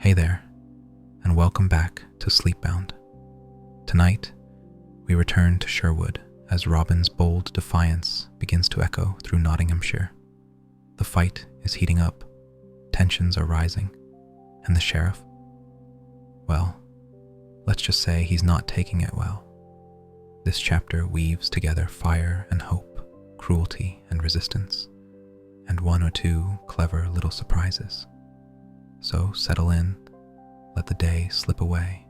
Hey there, and welcome back to Sleepbound. Tonight, we return to Sherwood as Robin's bold defiance begins to echo through Nottinghamshire. The fight is heating up, tensions are rising, and the sheriff, well, let's just say he's not taking it well. This chapter weaves together fire and hope, cruelty and resistance, and one or two clever little surprises. So settle in, let the day slip away,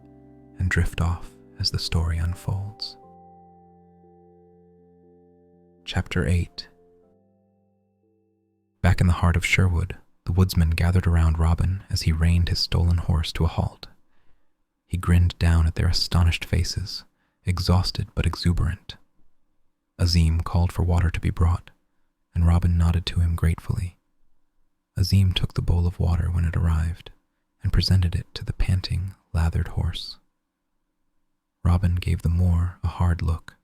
and drift off as the story unfolds. Chapter 8. Back in the heart of Sherwood, the woodsmen gathered around Robin as he reined his stolen horse to a halt. He grinned down at their astonished faces, exhausted but exuberant. Azeem called for water to be brought, and Robin nodded to him gratefully. Azeem took the bowl of water when it arrived and presented it to the panting, lathered horse. Robin gave the Moor a hard look.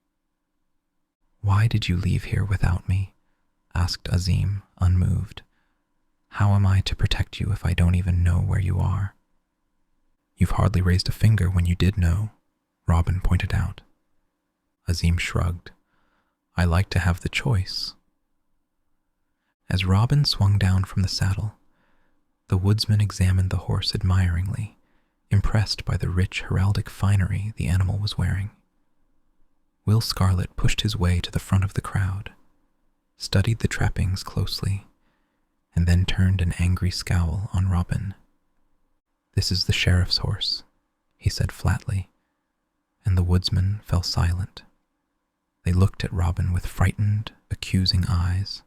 "Why did you leave here without me?" asked Azeem, unmoved. "How am I to protect you if I don't even know where you are?" "You've hardly raised a finger when you did know," Robin pointed out. Azeem shrugged. "I like to have the choice." As Robin swung down from the saddle, the woodsman examined the horse admiringly, impressed by the rich heraldic finery the animal was wearing. Will Scarlet pushed his way to the front of the crowd, studied the trappings closely, and then turned an angry scowl on Robin. "This is the sheriff's horse," he said flatly, and the woodsmen fell silent. They looked at Robin with frightened, accusing eyes,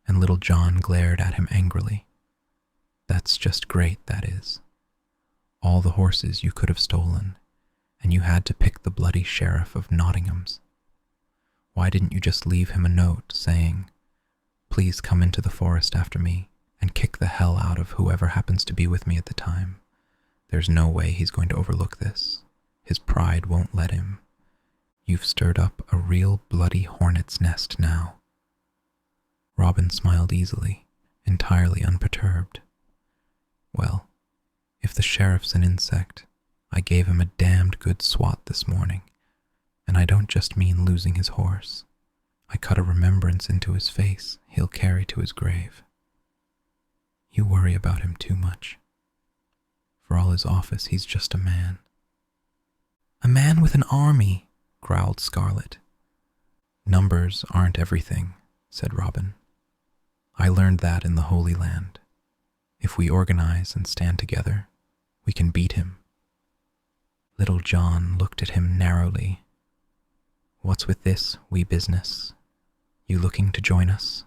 and Little John glared at him angrily. "That's just great, that is. All the horses you could have stolen, and you had to pick the bloody sheriff of Nottingham's. Why didn't you just leave him a note saying, 'Please come into the forest after me and kick the hell out of whoever happens to be with me at the time. There's no way he's going to overlook this. His pride won't let him. You've stirred up a real bloody hornet's nest now.'" Robin smiled easily, entirely unperturbed. "Well, if the sheriff's an insect, I gave him a damned good swat this morning, and I don't just mean losing his horse. I cut a remembrance into his face he'll carry to his grave. You worry about him too much. For all his office, he's just a man." "A man with an army," growled Scarlet. "Numbers aren't everything," said Robin. "I learned that in the Holy Land. If we organize and stand together, we can beat him." Little John looked at him narrowly. "What's with this wee business? You looking to join us?"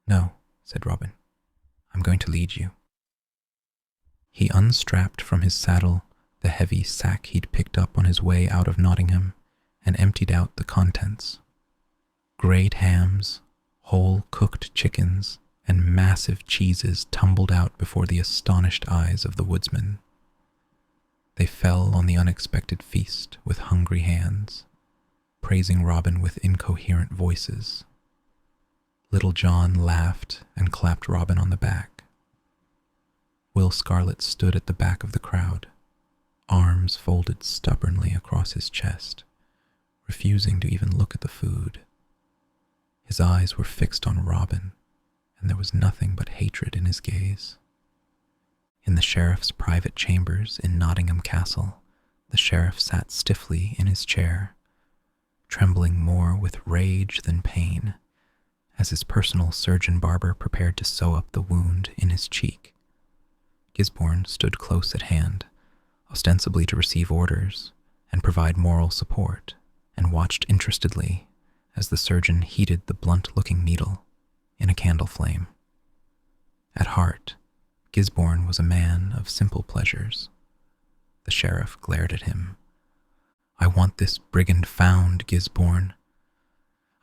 "No," said Robin. "I'm going to lead you." He unstrapped from his saddle the heavy sack he'd picked up on his way out of Nottingham and emptied out the contents. Grate hams, whole cooked chickens, and massive cheeses tumbled out before the astonished eyes of the woodsman. They fell on the unexpected feast with hungry hands, praising Robin with incoherent voices. Little John laughed and clapped Robin on the back. Will Scarlet stood at the back of the crowd, arms folded stubbornly across his chest, refusing to even look at the food. His eyes were fixed on Robin, and there was nothing but hatred in his gaze. In the sheriff's private chambers in Nottingham Castle, the sheriff sat stiffly in his chair, trembling more with rage than pain, as his personal surgeon-barber prepared to sew up the wound in his cheek. Gisborne stood close at hand, ostensibly to receive orders and provide moral support, and watched interestedly as the surgeon heated the blunt-looking needle in a candle flame. At heart, Gisborne was a man of simple pleasures. The sheriff glared at him. "I want this brigand found, Gisborne.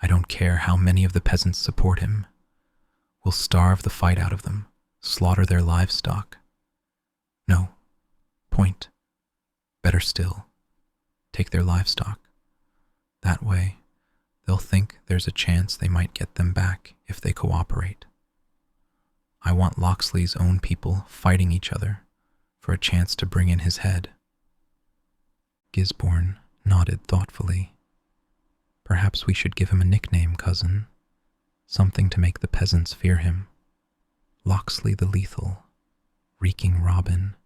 I don't care how many of the peasants support him. We'll starve the fight out of them, slaughter their livestock. No, point. Better still, take their livestock. That way, they'll think there's a chance they might get them back if they cooperate. I want Locksley's own people fighting each other for a chance to bring in his head. Gisborne nodded thoughtfully. Perhaps we should give him a nickname, cousin. Something to make the peasants fear him. Locksley the Lethal, Reeking Robin,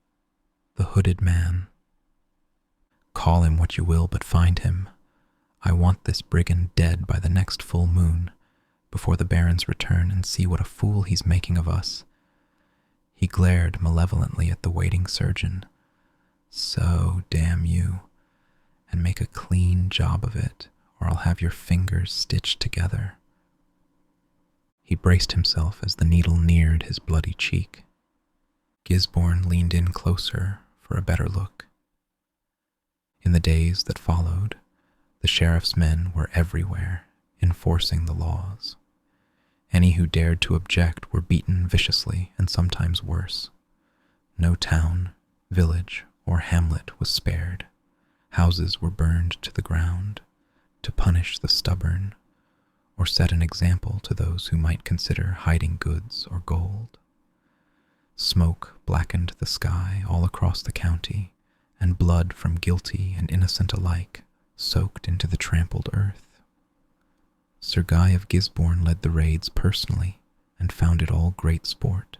the Hooded Man. Call him what you will, but find him. I want this brigand dead by the next full moon, before the barons return and see what a fool he's making of us. He glared malevolently at the waiting surgeon. So damn you, and make a clean job of it, or I'll have your fingers stitched together. He braced himself as the needle neared his bloody cheek. Gisborne leaned in closer for a better look. In the days that followed, the sheriff's men were everywhere, enforcing the laws. Any who dared to object were beaten viciously and sometimes worse. No town, village, or hamlet was spared. Houses were burned to the ground to punish the stubborn or set an example to those who might consider hiding goods or gold. Smoke blackened the sky all across the county, and blood from guilty and innocent alike soaked into the trampled earth. Sir Guy of Gisborne led the raids personally and found it all great sport.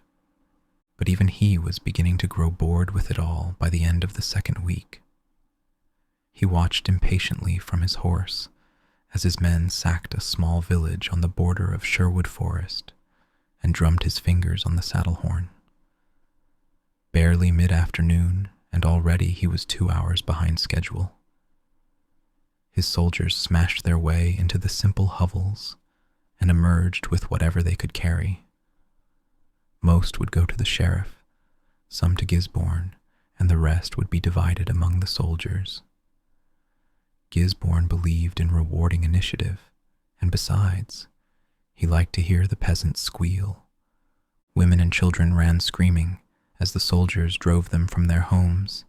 But even he was beginning to grow bored with it all by the end of the second week. He watched impatiently from his horse as his men sacked a small village on the border of Sherwood Forest and drummed his fingers on the saddle horn. Barely mid-afternoon, and already he was 2 hours behind schedule. His soldiers smashed their way into the simple hovels and emerged with whatever they could carry. Most would go to the sheriff, some to Gisborne, and the rest would be divided among the soldiers. Gisborne believed in rewarding initiative, and besides, he liked to hear the peasants squeal. Women and children ran screaming as the soldiers drove them from their homes,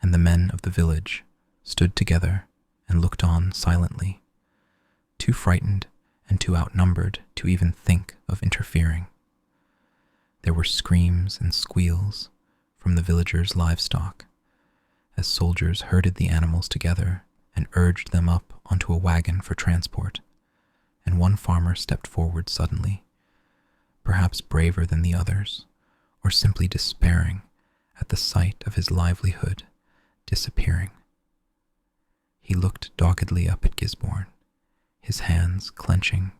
and the men of the village stood together and looked on silently, too frightened and too outnumbered to even think of interfering. There were screams and squeals from the villagers' livestock as soldiers herded the animals together and urged them up onto a wagon for transport, and one farmer stepped forward suddenly, perhaps braver than the others, or simply despairing at the sight of his livelihood disappearing. He looked doggedly up at Gisborne, his hands clenching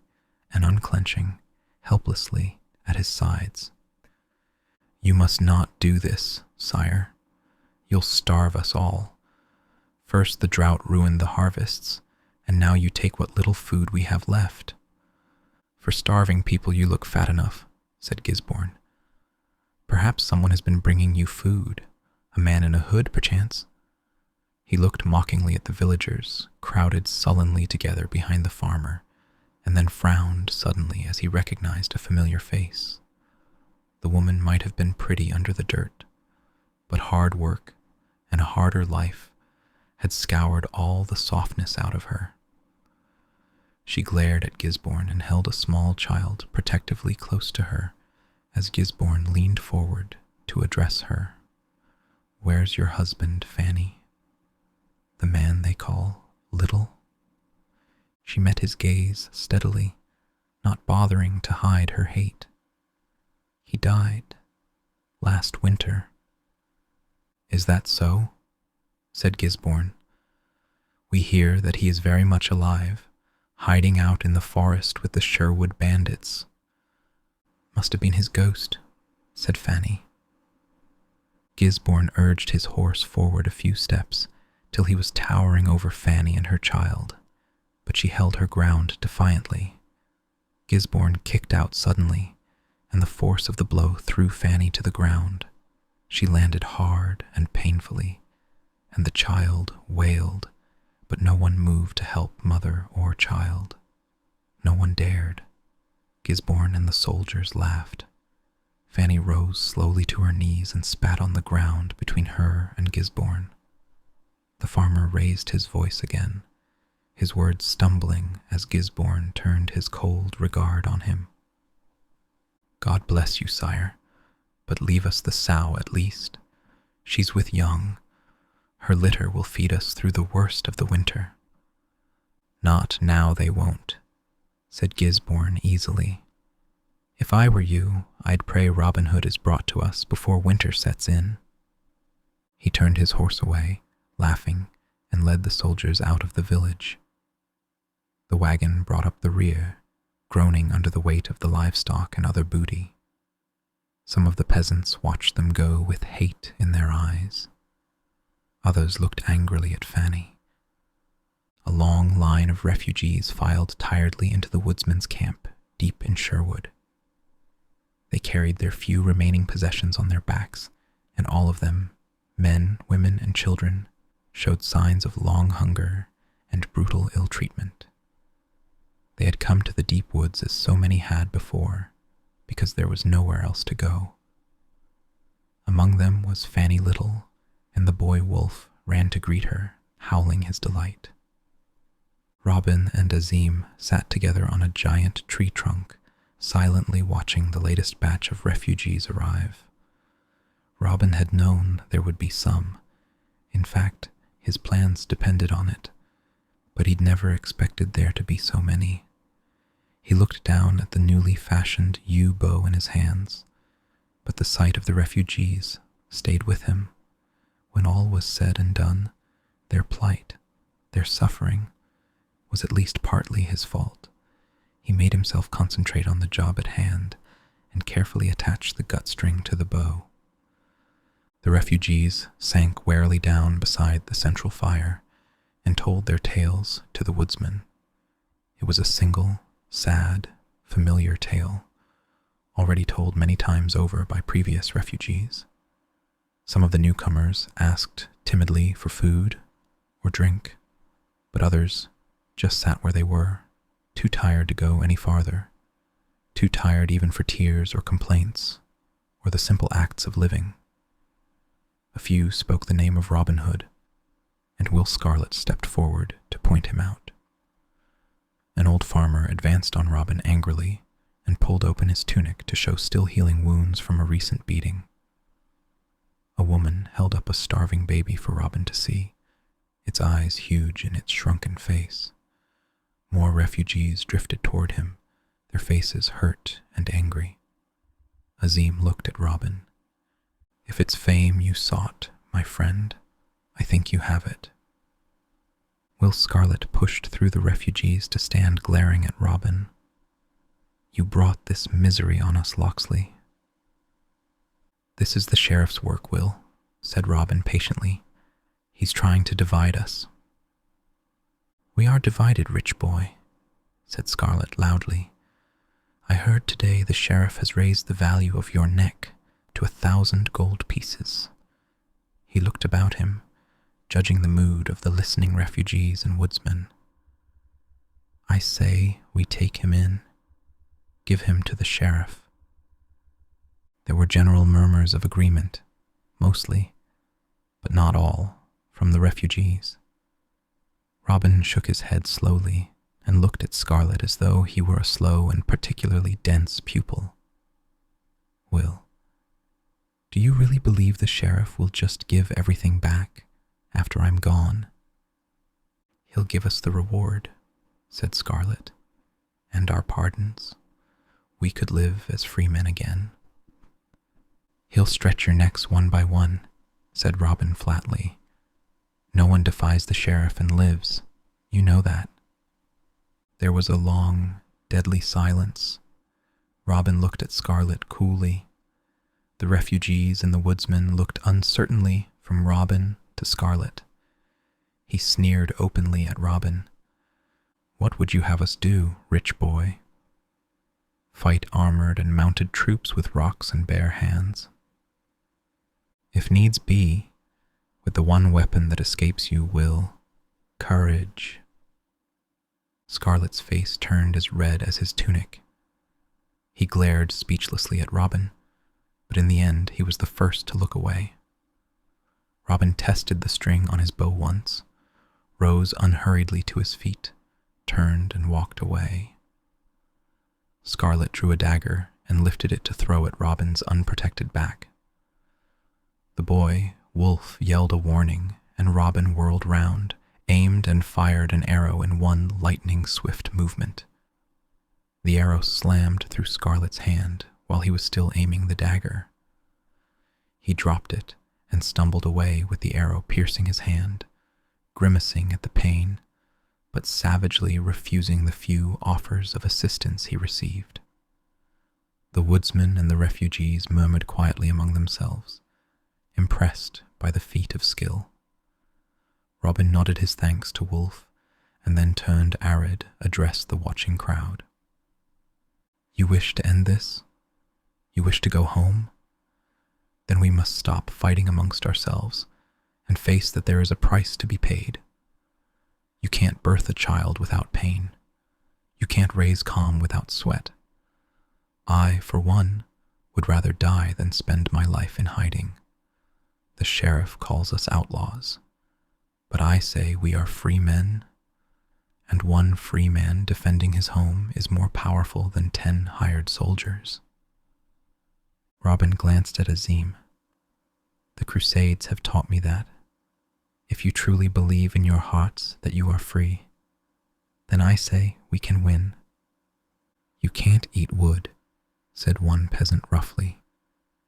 and unclenching helplessly at his sides. "You must not do this, sire. You'll starve us all. First the drought ruined the harvests, and now you take what little food we have left." "For starving people you look fat enough," said Gisborne. "Perhaps someone has been bringing you food, a man in a hood, perchance." He looked mockingly at the villagers, crowded sullenly together behind the farmer, and then frowned suddenly as he recognized a familiar face. The woman might have been pretty under the dirt, but hard work and a harder life had scoured all the softness out of her. She glared at Gisborne and held a small child protectively close to her as Gisborne leaned forward to address her. "Where's your husband, Fanny? The man they call Little?" She met his gaze steadily, not bothering to hide her hate. "He died last winter." "Is that so?" said Gisborne. "We hear that he is very much alive, hiding out in the forest with the Sherwood bandits." "Must have been his ghost," said Fanny. Gisborne urged his horse forward a few steps till he was towering over Fanny and her child, but she held her ground defiantly. Gisborne kicked out suddenly, and the force of the blow threw Fanny to the ground. She landed hard and painfully, and the child wailed, but no one moved to help mother or child. No one dared. Gisborne and the soldiers laughed. Fanny rose slowly to her knees and spat on the ground between her and Gisborne. The farmer raised his voice again, his words stumbling as Gisborne turned his cold regard on him. God bless you, sire, but leave us the sow at least. She's with young. Her litter will feed us through the worst of the winter. Not now they won't, said Gisborne easily. If I were you, I'd pray Robin Hood is brought to us before winter sets in. He turned his horse away, laughing, and led the soldiers out of the village. The wagon brought up the rear, groaning under the weight of the livestock and other booty. Some of the peasants watched them go with hate in their eyes. Others looked angrily at Fanny. A long line of refugees filed tiredly into the woodsmen's camp, deep in Sherwood. They carried their few remaining possessions on their backs, and all of them, men, women, and children, showed signs of long hunger and brutal ill-treatment. They had come to the deep woods as so many had before, because there was nowhere else to go. Among them was Fanny Little, and the boy Wolf ran to greet her, howling his delight. Robin and Azeem sat together on a giant tree trunk, silently watching the latest batch of refugees arrive. Robin had known there would be some. In fact, his plans depended on it, but he'd never expected there to be so many. He looked down at the newly fashioned yew bow in his hands, but the sight of the refugees stayed with him. When all was said and done, their plight, their suffering, was at least partly his fault. He made himself concentrate on the job at hand and carefully attach the gut string to the bow. The refugees sank warily down beside the central fire and told their tales to the woodsman. It was a single, sad, familiar tale, already told many times over by previous refugees. Some of the newcomers asked timidly for food or drink, but others just sat where they were, too tired to go any farther, too tired even for tears or complaints, or the simple acts of living. A few spoke the name of Robin Hood, and Will Scarlet stepped forward to point him out. An old farmer advanced on Robin angrily and pulled open his tunic to show still healing wounds from a recent beating. A woman held up a starving baby for Robin to see, its eyes huge in its shrunken face. More refugees drifted toward him, their faces hurt and angry. Azeem looked at Robin. If it's fame you sought, my friend, I think you have it. Will Scarlet pushed through the refugees to stand glaring at Robin. You brought this misery on us, Locksley. This is the sheriff's work, Will, said Robin patiently. He's trying to divide us. We are divided, rich boy, said Scarlet loudly. I heard today the sheriff has raised the value of your neck to 1,000 gold pieces. He looked about him, judging the mood of the listening refugees and woodsmen. I say we take him in, give him to the sheriff. There were general murmurs of agreement, mostly, but not all, from the refugees. Robin shook his head slowly and looked at Scarlet as though he were a slow and particularly dense pupil. Will, do you really believe the sheriff will just give everything back after I'm gone? He'll give us the reward, said Scarlet, and our pardons. We could live as free men again. He'll stretch your necks one by one, said Robin flatly. No one defies the sheriff and lives. You know that. There was a long, deadly silence. Robin looked at Scarlet coolly. The refugees and the woodsmen looked uncertainly from Robin to Scarlet. He sneered openly at Robin. What would you have us do, rich boy? Fight armored and mounted troops with rocks and bare hands? If needs be, with the one weapon that escapes you, Will, courage. Scarlet's face turned as red as his tunic. He glared speechlessly at Robin, but in the end he was the first to look away. Robin tested the string on his bow once, rose unhurriedly to his feet, turned and walked away. Scarlet drew a dagger and lifted it to throw at Robin's unprotected back. The boy, Wolf, yelled a warning, and Robin whirled round, aimed and fired an arrow in one lightning-swift movement. The arrow slammed through Scarlet's hand while he was still aiming the dagger. He dropped it and stumbled away with the arrow piercing his hand, grimacing at the pain, but savagely refusing the few offers of assistance he received. The woodsmen and the refugees murmured quietly among themselves, impressed by the feat of skill. Robin nodded his thanks to Wolf, and then turned arid, addressed the watching crowd. "You wish to end this? You wish to go home? Then we must stop fighting amongst ourselves and face that there is a price to be paid. You can't birth a child without pain. You can't raise calm without sweat. I, for one, would rather die than spend my life in hiding. The sheriff calls us outlaws, but I say we are free men, and one free man defending his home is more powerful than 10 hired soldiers." Robin glanced at Azeem. "The Crusades have taught me that. If you truly believe in your hearts that you are free, then I say we can win." "You can't eat wood," said one peasant roughly.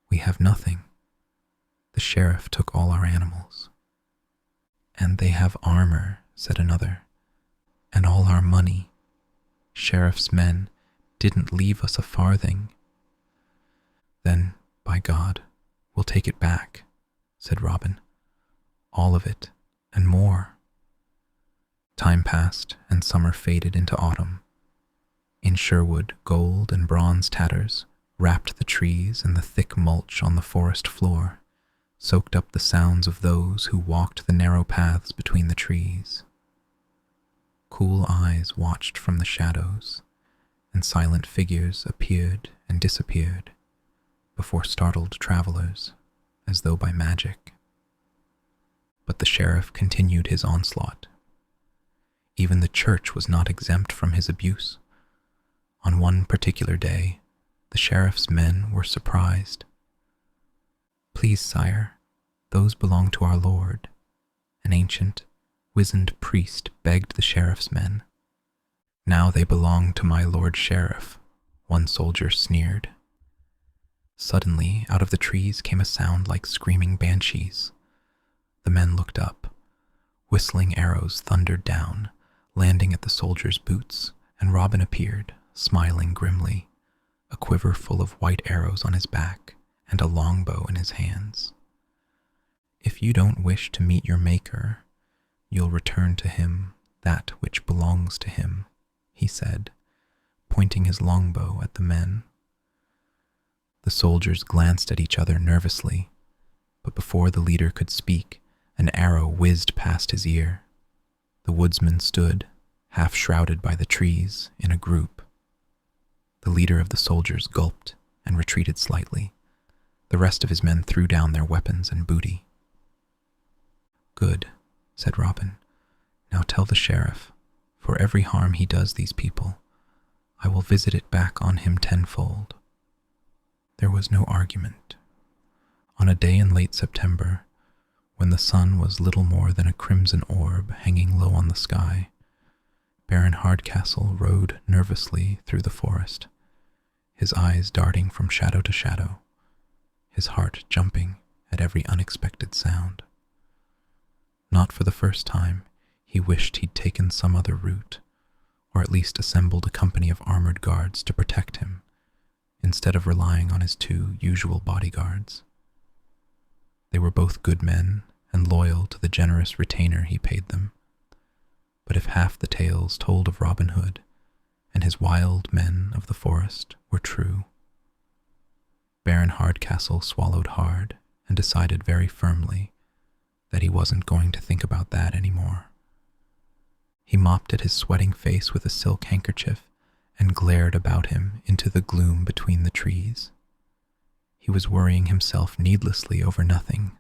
"We have nothing. The sheriff took all our animals." "And they have armor," said another, "and all our money. Sheriff's men didn't leave us a farthing." "Then, by God, we'll take it back," said Robin. "All of it, and more." Time passed, and summer faded into autumn. In Sherwood, gold and bronze tatters wrapped the trees, and the thick mulch on the forest floor soaked up the sounds of those who walked the narrow paths between the trees. Cool eyes watched from the shadows, and silent figures appeared and disappeared before startled travelers, as though by magic. But the sheriff continued his onslaught. Even the church was not exempt from his abuse. On one particular day, the sheriff's men were surprised. "Please, sire, those belong to our lord," an ancient, wizened priest begged the sheriff's men. "Now they belong to my lord sheriff," one soldier sneered. Suddenly, out of the trees came a sound like screaming banshees. The men looked up. Whistling arrows thundered down, landing at the soldiers' boots, and Robin appeared, smiling grimly, a quiver full of white arrows on his back and a longbow in his hands. "If you don't wish to meet your Maker, you'll return to him that which belongs to him," he said, pointing his longbow at the men. The soldiers glanced at each other nervously, but before the leader could speak, an arrow whizzed past his ear. The woodsmen stood, half shrouded by the trees, in a group. The leader of the soldiers gulped and retreated slightly. The rest of his men threw down their weapons and booty. "Good," said Robin. "Now tell the sheriff, for every harm he does these people, I will visit it back on him tenfold." There was no argument. On a day in late September, when the sun was little more than a crimson orb hanging low on the sky, Baron Hardcastle rode nervously through the forest, his eyes darting from shadow to shadow, his heart jumping at every unexpected sound. Not for the first time, he wished he'd taken some other route, or at least assembled a company of armored guards to protect him, instead of relying on his 2 usual bodyguards. They were both good men and loyal to the generous retainer he paid them. But if half the tales told of Robin Hood and his wild men of the forest were true, Baron Hardcastle swallowed hard and decided very firmly that he wasn't going to think about that anymore. He mopped at his sweating face with a silk handkerchief and glared about him into the gloom between the trees. He was worrying himself needlessly over nothing.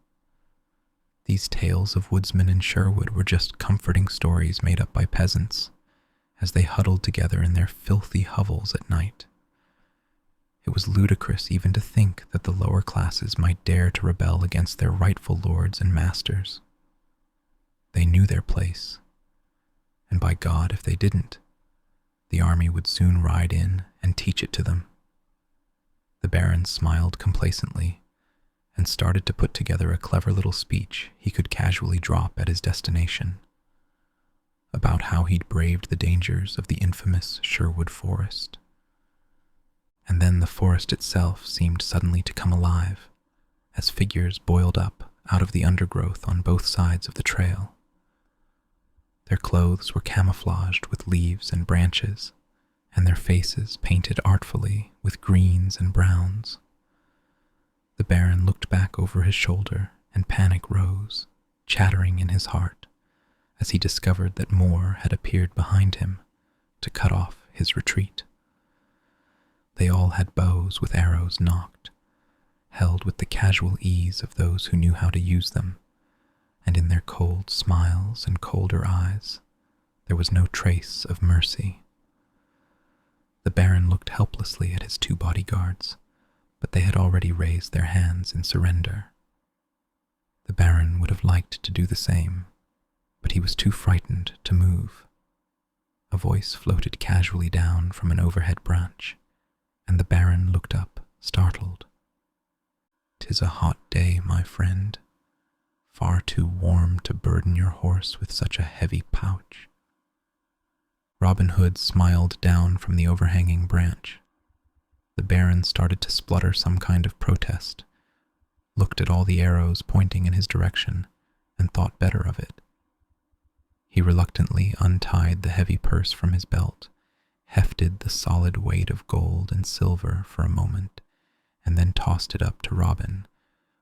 These tales of woodsmen in Sherwood were just comforting stories made up by peasants, as they huddled together in their filthy hovels at night. It was ludicrous even to think that the lower classes might dare to rebel against their rightful lords and masters. They knew their place, and by God, if they didn't, the army would soon ride in and teach it to them. The Baron smiled complacently and started to put together a clever little speech he could casually drop at his destination, about how he'd braved the dangers of the infamous Sherwood Forest. And then the forest itself seemed suddenly to come alive, as figures boiled up out of the undergrowth on both sides of the trail. Their clothes were camouflaged with leaves and branches, and their faces painted artfully with greens and browns. The Baron looked back over his shoulder, and panic rose, chattering in his heart, as he discovered that more had appeared behind him to cut off his retreat. They all had bows with arrows nocked, held with the casual ease of those who knew how to use them, and in their cold smiles and colder eyes there was no trace of mercy. The Baron looked helplessly at his two bodyguards, but they had already raised their hands in surrender. The Baron would have liked to do the same, but he was too frightened to move. A voice floated casually down from an overhead branch, and the Baron looked up, startled. "'Tis a hot day, my friend, far too warm to burden your horse with such a heavy pouch." Robin Hood smiled down from the overhanging branch. The Baron started to splutter some kind of protest, looked at all the arrows pointing in his direction, and thought better of it. He reluctantly untied the heavy purse from his belt, hefted the solid weight of gold and silver for a moment, and then tossed it up to Robin,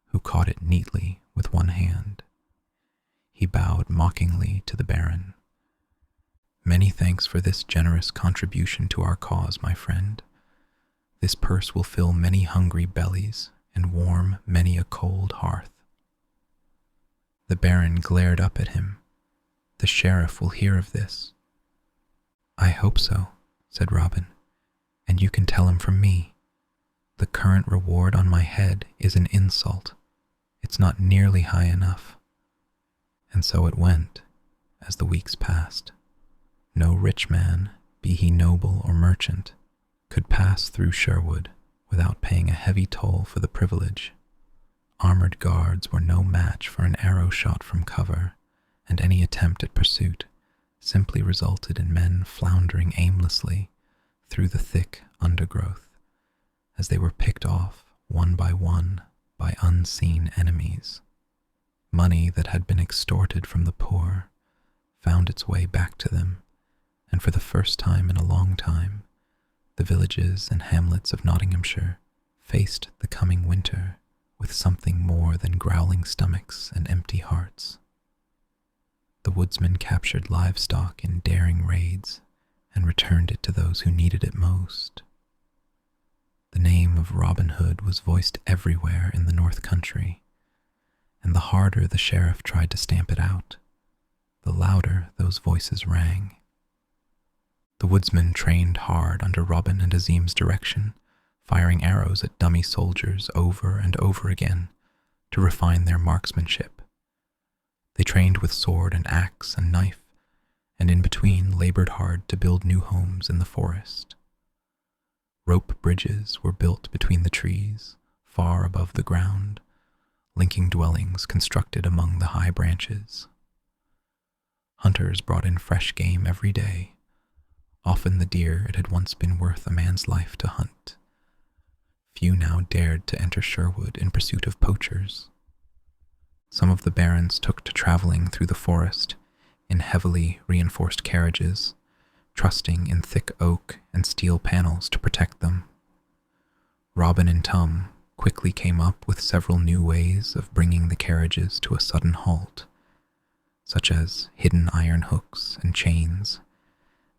who caught it neatly with one hand. He bowed mockingly to the Baron. "Many thanks for this generous contribution to our cause, my friend. This purse will fill many hungry bellies and warm many a cold hearth." The Baron glared up at him. "The sheriff will hear of this." "I hope so," said Robin, "and you can tell him from me. The current reward on my head is an insult. It's not nearly high enough." And so it went, as the weeks passed. No rich man, be he noble or merchant, could pass through Sherwood without paying a heavy toll for the privilege. Armored guards were no match for an arrow shot from cover, and any attempt at pursuit simply resulted in men floundering aimlessly through the thick undergrowth as they were picked off one by unseen enemies. Money that had been extorted from the poor found its way back to them, and for the first time in a long time, the villages and hamlets of Nottinghamshire faced the coming winter with something more than growling stomachs and empty hearts. The woodsmen captured livestock in daring raids and returned it to those who needed it most. The name of Robin Hood was voiced everywhere in the North Country, and the harder the sheriff tried to stamp it out, the louder those voices rang. The woodsmen trained hard under Robin and Azeem's direction, firing arrows at dummy soldiers over and over again to refine their marksmanship. They trained with sword and axe and knife, and in between labored hard to build new homes in the forest. Rope bridges were built between the trees, far above the ground, linking dwellings constructed among the high branches. Hunters brought in fresh game every day, often the deer it had once been worth a man's life to hunt. Few now dared to enter Sherwood in pursuit of poachers. Some of the barons took to traveling through the forest in heavily reinforced carriages, trusting in thick oak and steel panels to protect them. Robin and Tum quickly came up with several new ways of bringing the carriages to a sudden halt, such as hidden iron hooks and chains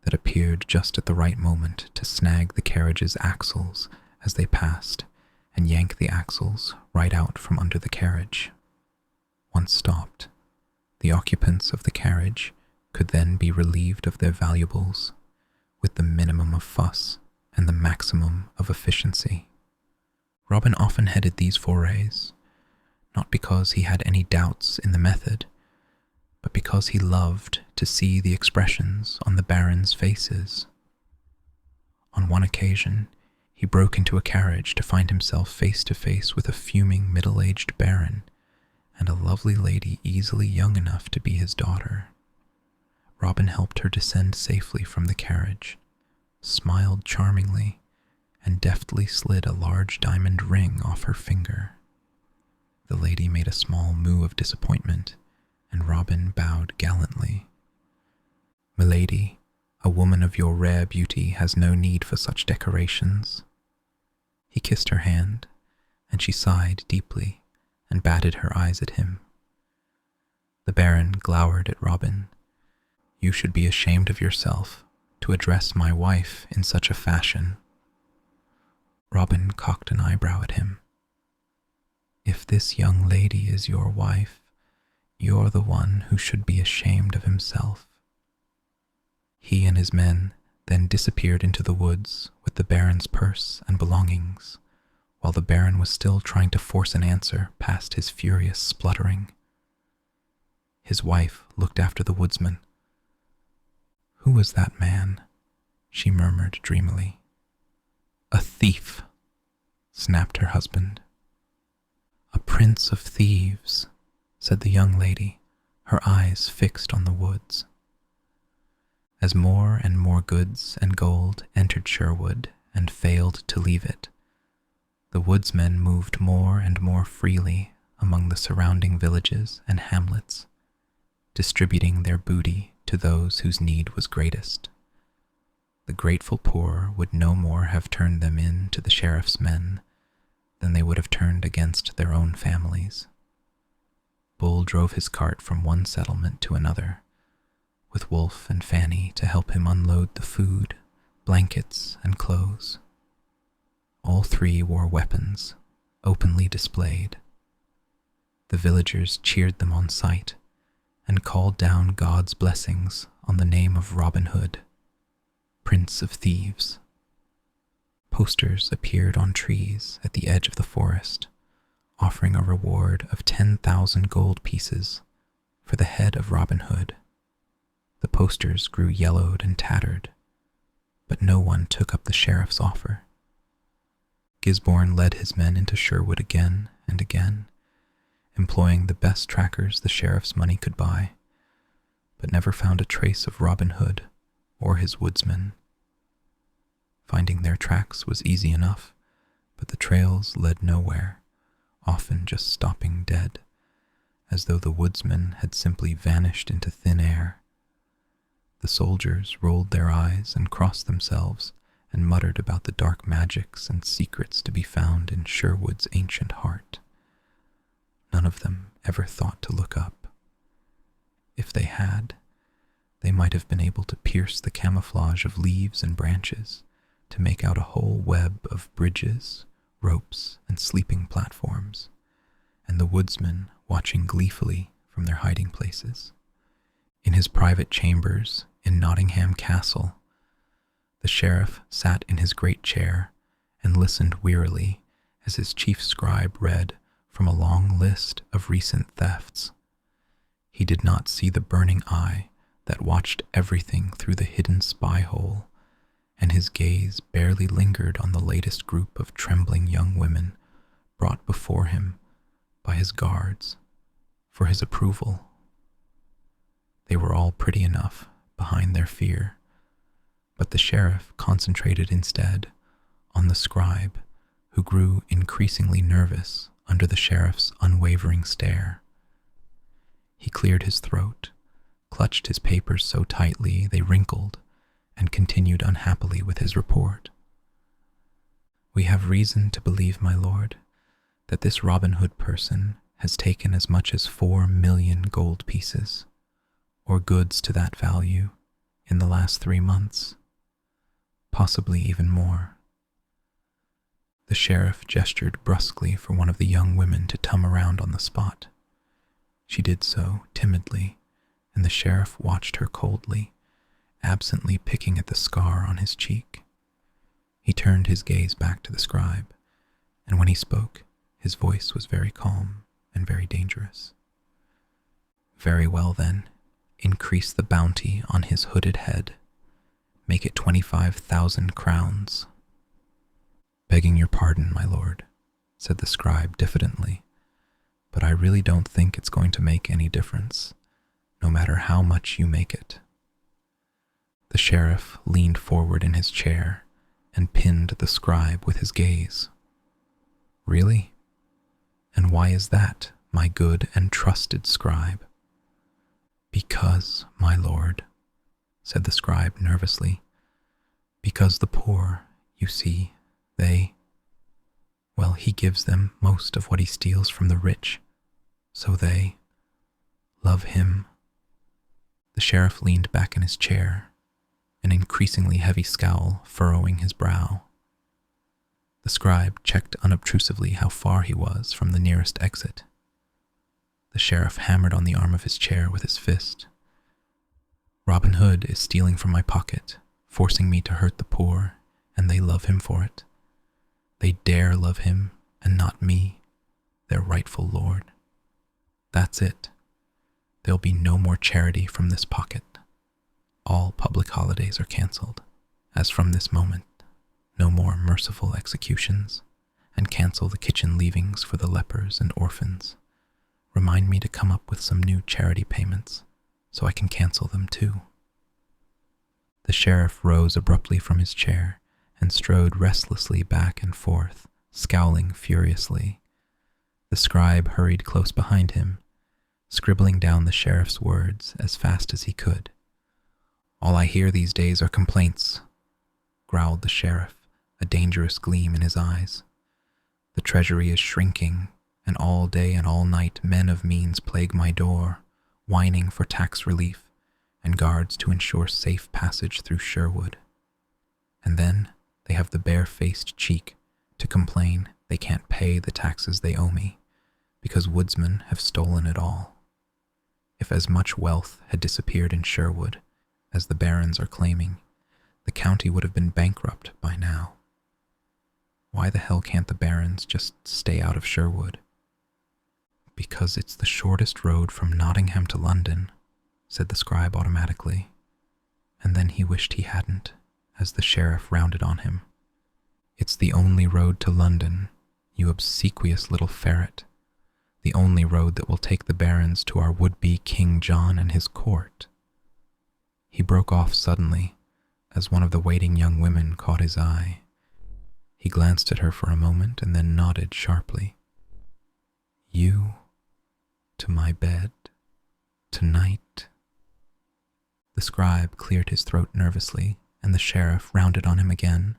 that appeared just at the right moment to snag the carriage's axles as they passed and yank the axles right out from under the carriage. Once stopped, the occupants of the carriage could then be relieved of their valuables with the minimum of fuss and the maximum of efficiency. Robin often headed these forays, not because he had any doubts in the method, but because he loved to see the expressions on the barons' faces. On one occasion, he broke into a carriage to find himself face to face with a fuming middle-aged baron and a lovely lady easily young enough to be his daughter. Robin helped her descend safely from the carriage, smiled charmingly, and deftly slid a large diamond ring off her finger. The lady made a small moue of disappointment, and Robin bowed gallantly. "Milady, a woman of your rare beauty has no need for such decorations." He kissed her hand, and she sighed deeply and batted her eyes at him. The Baron glowered at Robin. "You should be ashamed of yourself to address my wife in such a fashion." Robin cocked an eyebrow at him. "If this young lady is your wife, you're the one who should be ashamed of himself." He and his men then disappeared into the woods with the Baron's purse and belongings, while the Baron was still trying to force an answer past his furious spluttering. His wife looked after the woodsman. "Who was that man?" she murmured dreamily. "A thief," snapped her husband. "A prince of thieves," said the young lady, her eyes fixed on the woods. As more and more goods and gold entered Sherwood and failed to leave it, the woodsmen moved more and more freely among the surrounding villages and hamlets, distributing their booty to those whose need was greatest. The grateful poor would no more have turned them in to the sheriff's men than they would have turned against their own families. Bull drove his cart from one settlement to another, with Wolf and Fanny to help him unload the food, blankets, and clothes. All three wore weapons, openly displayed. The villagers cheered them on sight and called down God's blessings on the name of Robin Hood, Prince of Thieves. Posters appeared on trees at the edge of the forest, offering a reward of 10,000 gold pieces for the head of Robin Hood. The posters grew yellowed and tattered, but no one took up the sheriff's offer. Gisborne led his men into Sherwood again and again, employing the best trackers the sheriff's money could buy, but never found a trace of Robin Hood or his woodsmen. Finding their tracks was easy enough, but the trails led nowhere, often just stopping dead, as though the woodsmen had simply vanished into thin air. The soldiers rolled their eyes and crossed themselves and muttered about the dark magics and secrets to be found in Sherwood's ancient heart. None of them ever thought to look up. If they had, they might have been able to pierce the camouflage of leaves and branches to make out a whole web of bridges, ropes, and sleeping platforms, and the woodsmen watching gleefully from their hiding places. In his private chambers in Nottingham Castle, the sheriff sat in his great chair and listened wearily as his chief scribe read from a long list of recent thefts. He did not see the burning eye that watched everything through the hidden spy hole, and his gaze barely lingered on the latest group of trembling young women brought before him by his guards for his approval. They were all pretty enough behind their fear, but the sheriff concentrated instead on the scribe, who grew increasingly nervous under the sheriff's unwavering stare. He cleared his throat, clutched his papers so tightly they wrinkled, and continued unhappily with his report. "We have reason to believe, my lord, that this Robin Hood person has taken as much as 4 million gold pieces, or goods to that value, in the last 3 months, possibly even more." The sheriff gestured brusquely for one of the young women to come around on the spot. She did so timidly, and the sheriff watched her coldly, absently picking at the scar on his cheek. He turned his gaze back to the scribe, and when he spoke, his voice was very calm and very dangerous. Very well then, increase the bounty on his hooded head. Make it 25,000 crowns. Begging your pardon, my lord, said the scribe diffidently, but I really don't think it's going to make any difference, no matter how much you make it. The sheriff leaned forward in his chair and pinned the scribe with his gaze. Really? And why is that, my good and trusted scribe? Because, my lord, said the scribe nervously, because the poor, you see, well, he gives them most of what he steals from the rich, so they love him. The sheriff leaned back in his chair, an increasingly heavy scowl furrowing his brow. The scribe checked unobtrusively how far he was from the nearest exit. The sheriff hammered on the arm of his chair with his fist. Robin Hood is stealing from my pocket, forcing me to hurt the poor, and they love him for it. They dare love him, and not me, their rightful lord. That's it. There'll be no more charity from this pocket. All public holidays are cancelled, as from this moment, no more merciful executions, and cancel the kitchen leavings for the lepers and orphans. Remind me to come up with some new charity payments, so I can cancel them too. The sheriff rose abruptly from his chair and strode restlessly back and forth, scowling furiously. The scribe hurried close behind him, scribbling down the sheriff's words as fast as he could. All I hear these days are complaints, growled the sheriff, a dangerous gleam in his eyes. The treasury is shrinking, and all day and all night men of means plague my door, whining for tax relief and guards to ensure safe passage through Sherwood. And then they have the bare-faced cheek to complain they can't pay the taxes they owe me, because woodsmen have stolen it all. If as much wealth had disappeared in Sherwood as the barons are claiming, the county would have been bankrupt by now. Why the hell can't the barons just stay out of Sherwood? Because it's the shortest road from Nottingham to London, said the scribe automatically, and then he wished he hadn't, as the sheriff rounded on him. It's the only road to London, you obsequious little ferret, the only road that will take the barons to our would-be King John and his court. He broke off suddenly, as one of the waiting young women caught his eye. He glanced at her for a moment and then nodded sharply. You, to my bed, tonight. The scribe cleared his throat nervously, and the sheriff rounded on him again.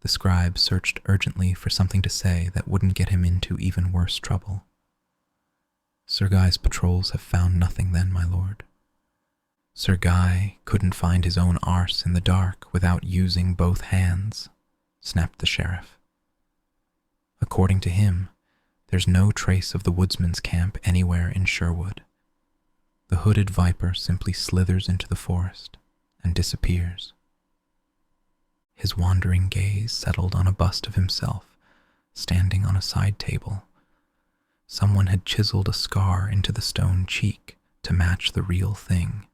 The scribe searched urgently for something to say that wouldn't get him into even worse trouble. Sir Guy's patrols have found nothing then, my lord. Sir Guy couldn't find his own arse in the dark without using both hands, snapped the sheriff. According to him, there's no trace of the woodsman's camp anywhere in Sherwood. The hooded viper simply slithers into the forest and disappears. His wandering gaze settled on a bust of himself, standing on a side table. Someone had chiseled a scar into the stone cheek to match the real thing.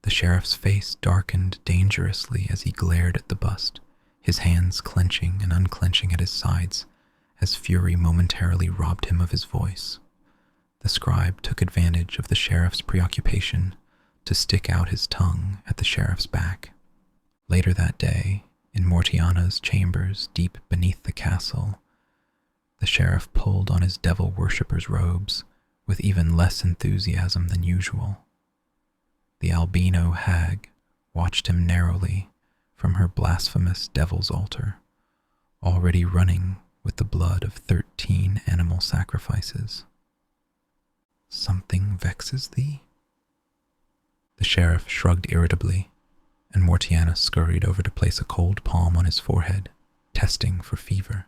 The sheriff's face darkened dangerously as he glared at the bust, his hands clenching and unclenching at his sides, as fury momentarily robbed him of his voice. The scribe took advantage of the sheriff's preoccupation to stick out his tongue at the sheriff's back. Later that day, in Mortiana's chambers deep beneath the castle, the sheriff pulled on his devil worshipper's robes with even less enthusiasm than usual. The albino hag watched him narrowly from her blasphemous devil's altar, already running with the blood of 13 animal sacrifices. Something vexes thee? The sheriff shrugged irritably, and Mortiana scurried over to place a cold palm on his forehead, testing for fever.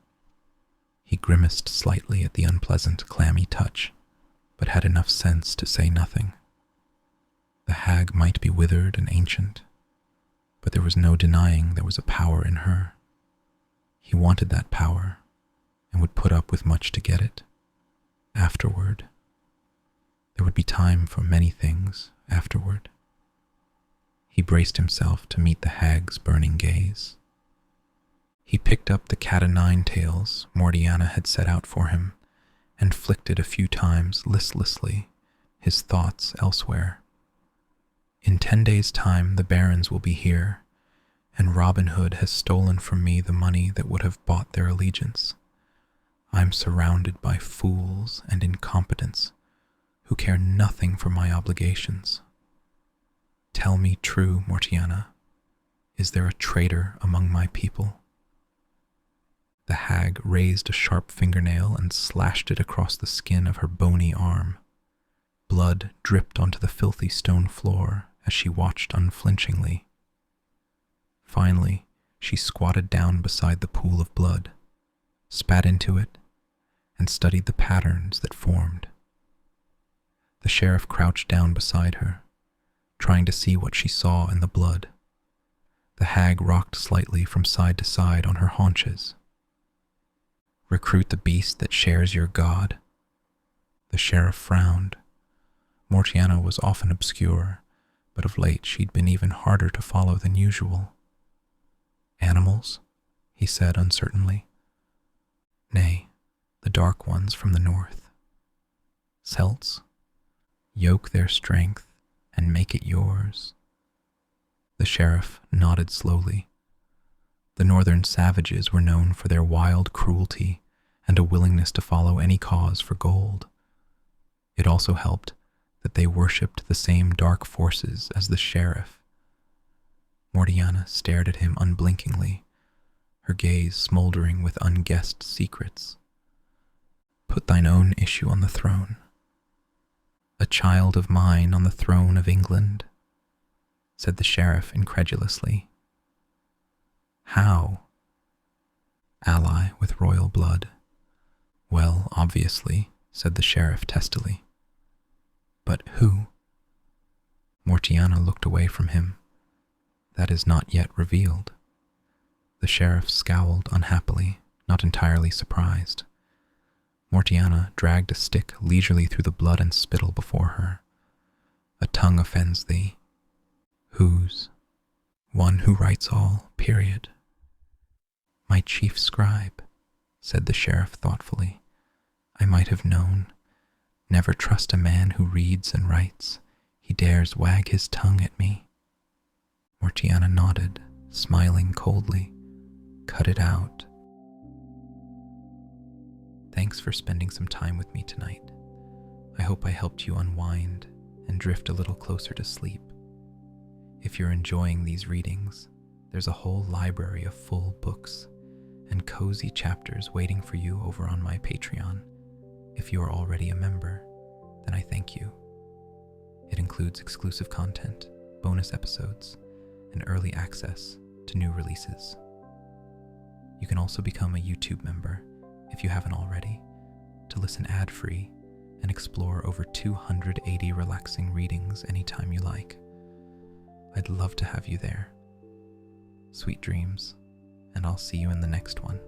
He grimaced slightly at the unpleasant, clammy touch, but had enough sense to say nothing. The hag might be withered and ancient, but there was no denying there was a power in her. He wanted that power, with much to get it. Afterward, there would be time for many things afterward. He braced himself to meet the hag's burning gaze. He picked up the cat-o'-nine-tails Mortiana had set out for him and flicked it a few times listlessly, his thoughts elsewhere. In 10 days' time the barons will be here, and Robin Hood has stolen from me the money that would have bought their allegiance. I'm surrounded by fools and incompetents who care nothing for my obligations. Tell me true, Mortiana, is there a traitor among my people? The hag raised a sharp fingernail and slashed it across the skin of her bony arm. Blood dripped onto the filthy stone floor as she watched unflinchingly. Finally, she squatted down beside the pool of blood, spat into it, and studied the patterns that formed. The sheriff crouched down beside her, trying to see what she saw in the blood. The hag rocked slightly from side to side on her haunches. Recruit the beast that shares your god? The sheriff frowned. Mortiana was often obscure, but of late she'd been even harder to follow than usual. Animals? He said uncertainly. Nay, the dark ones from the north. Celts? Yoke their strength and make it yours. The sheriff nodded slowly. The northern savages were known for their wild cruelty and a willingness to follow any cause for gold. It also helped that they worshipped the same dark forces as the sheriff. Mortiana stared at him unblinkingly, her gaze smoldering with unguessed secrets. Put thine own issue on the throne. A child of mine on the throne of England, said the sheriff incredulously. How? Ally with royal blood. Well, obviously, said the sheriff testily. But who? Mortiana looked away from him. That is not yet revealed. The sheriff scowled unhappily, not entirely surprised. Mortiana dragged a stick leisurely through the blood and spittle before her. A tongue offends thee. Whose? One who writes all, period. My chief scribe, said the sheriff thoughtfully. I might have known. Never trust a man who reads and writes. He dares wag his tongue at me. Mortiana nodded, smiling coldly. Cut it out. Thanks for spending some time with me tonight. I hope I helped you unwind and drift a little closer to sleep. If you're enjoying these readings, there's a whole library of full books and cozy chapters waiting for you over on my Patreon. If you are already a member, then I thank you. It includes exclusive content, bonus episodes, and early access to new releases. You can also become a YouTube member, if you haven't already, to listen ad-free and explore over 280 relaxing readings anytime you like. I'd love to have you there. Sweet dreams, and I'll see you in the next one.